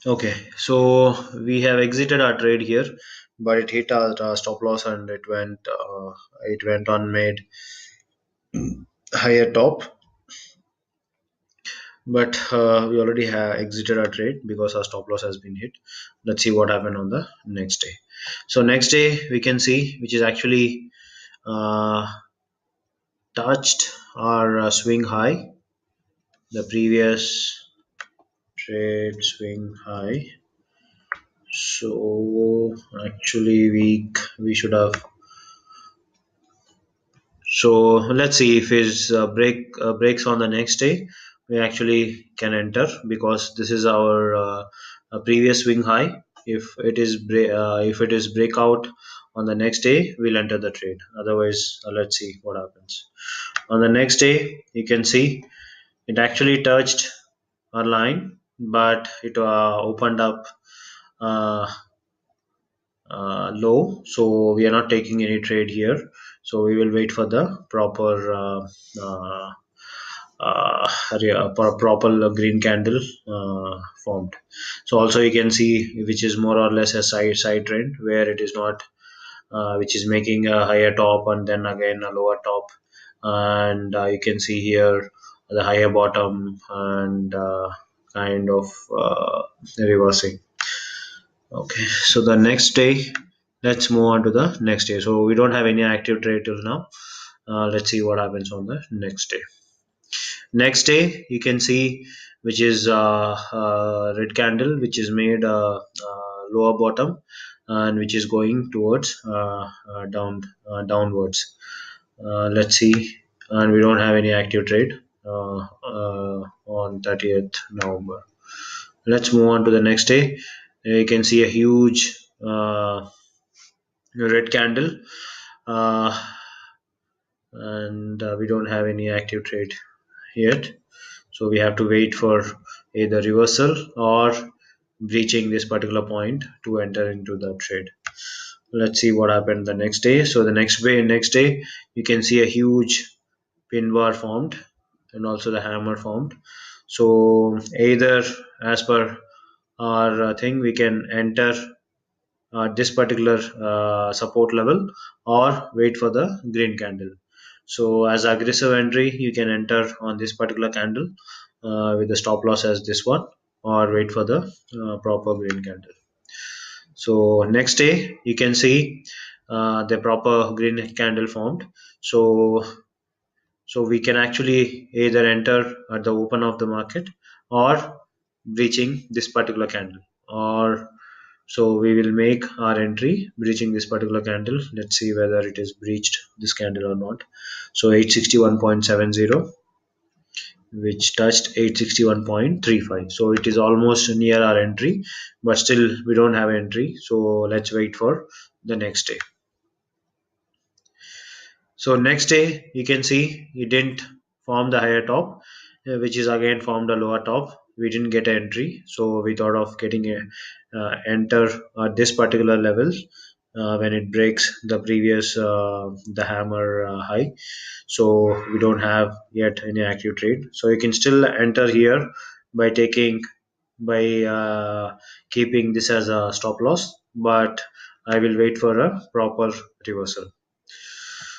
Okay, so we have exited our trade here, but it hit our stop loss and it went on made higher top. But we already have exited our trade because our stop loss has been hit. Let's see what happened on the next day. So next day we can see, which is actually uh, touched our swing high, the previous trade swing high. So actually we should have. So let's see if his breaks on the next day. We actually can enter because this is our previous swing high. If it is breakout on the next day, we'll enter the trade. Otherwise, let's see what happens. On the next day, you can see it actually touched our line, but it opened up uh, low, so we are not taking any trade here. So we will wait for the uh, proper green candle formed. So also you can see, which is more or less a side trend where it is not, which is making a higher top and then again a lower top, and you can see here the higher bottom and kind of reversing. Okay, so the next day, let's move on to the next day. So we don't have any active trade till now. Let's see what happens on the next day. Next day, you can see, which is red candle, which is made lower bottom, and which is going towards downwards. Let's see, and we don't have any active trade on 30th November. Let's move on to the next day. You can see a huge red candle, uh, and we don't have any active trade yet. So we have to wait for either reversal or breaching this particular point to enter into the trade. Let's see what happened the next day. So the next day you can see a huge pin bar formed and also the hammer formed. So either, as per our thing, we can enter this particular support level or wait for the green candle. So as aggressive entry, you can enter on this particular candle with the stop loss as this one, or wait for the proper green candle. So next day you can see the proper green candle formed. So we can actually either enter at the open of the market or breaching this particular candle, or so we will make our entry breaching this particular candle. Let's see whether it is breached this candle or not. So 861.70, which touched 861.35. So it is almost near our entry, but still we don't have entry. So let's wait for the next day. So next day you can see it didn't form the higher top, which is again formed a lower top. We didn't get an entry, so we thought of getting a enter at this particular level when it breaks the previous the hammer high. So we don't have yet any active trade. So you can still enter here by taking by keeping this as a stop loss, but I will wait for a proper reversal.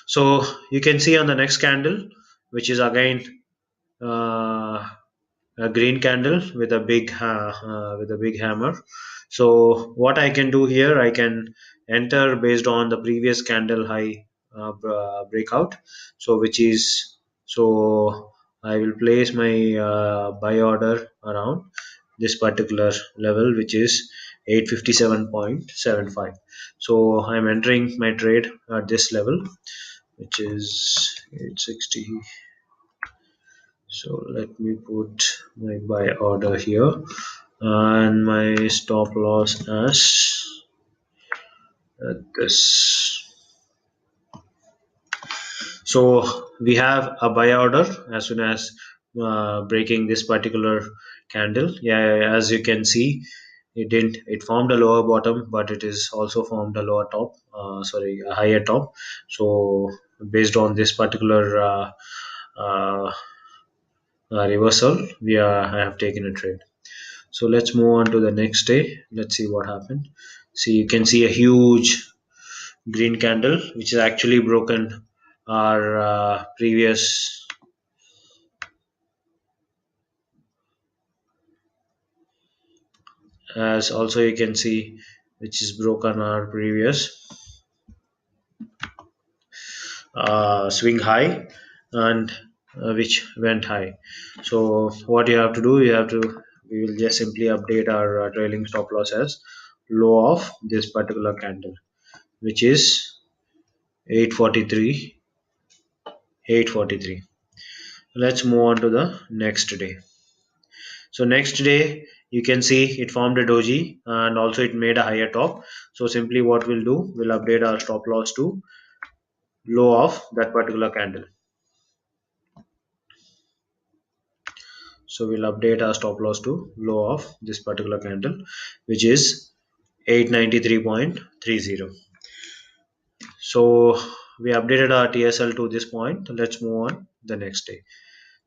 So you can see on the next candle, which is again uh, a green candle with a big hammer. So what I can do here, I can enter based on the previous candle high breakout. So which is, so I will place my buy order around this particular level, which is 857.75. So I'm entering my trade at this level, which is 860. So let me put my buy order here and my stop loss as this. So we have a buy order as soon as breaking this particular candle. Yeah, as you can see, it formed a lower bottom, but it is also formed a lower top. Sorry, a higher top. So based on this particular uh, reversal, I have taken a trade. So let's move on to the next day. Let's see what happened. See, you can see a huge green candle which is actually broken our previous, as also you can see, which is broken our previous swing high, and which went high. So what you have to do, you have to, we will just simply update our trailing stop loss as low of this particular candle, which is 843. 843. Let's move on to the next day. So next day you can see it formed a doji and also it made a higher top. So simply what we'll do, we'll update our stop loss to low of that particular candle. So we'll update our stop loss to low of this particular candle, which is 893.30. So we updated our TSL to this point. Let's move on the next day.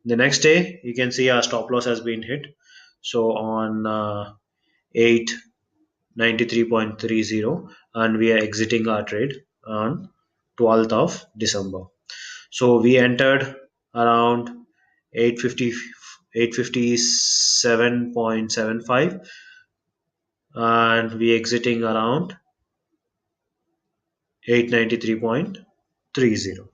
The next day you can see our stop loss has been hit. So on 893.30, and we are exiting our trade on 12th of December. So we entered around 850, 857.75, and we exiting around 893.30.